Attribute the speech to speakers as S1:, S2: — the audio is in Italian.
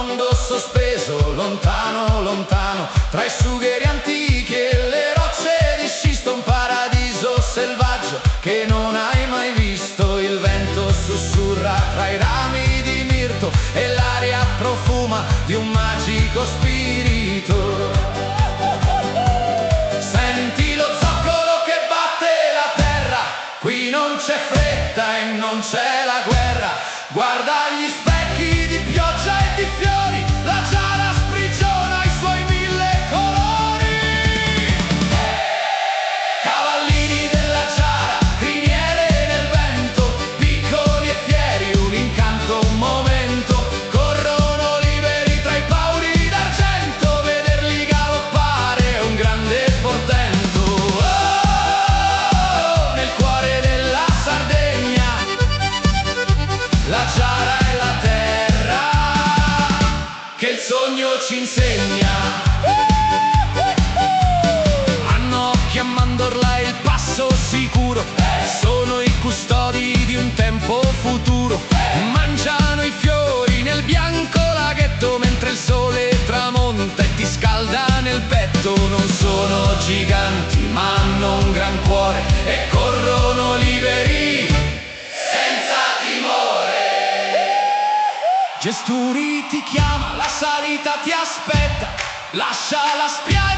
S1: mondo sospeso, lontano, lontano, tra i sugheri antichi e le rocce di scisto, un paradiso selvaggio che non hai mai visto. Il vento sussurra tra i rami di mirto e l'aria profuma di un magico spirito. Senti lo zoccolo che batte la terra, qui non c'è fretta e non c'è la guerra. Guarda gli specchi di pioggia e di fiori, la giara sprigiona i suoi 1000 colori. Cavallini della giara, criniere nel vento, piccoli e fieri, un incanto, un momento. Corrono liberi tra i pauri d'argento, vederli galoppare è un grande portento. Oh, nel cuore della Sardegna, la giara è la terra che il sogno ci insegna. Hanno occhi a mandorla e il passo sicuro, sono i custodi di un tempo futuro. Mangiano i fiori nel bianco laghetto mentre il sole tramonta e ti scalda nel petto. Non sono giganti ma hanno un gran cuore e corrono liberi senza timore. Gesturi ti chiama, la salita ti aspetta, lascia la spiaggia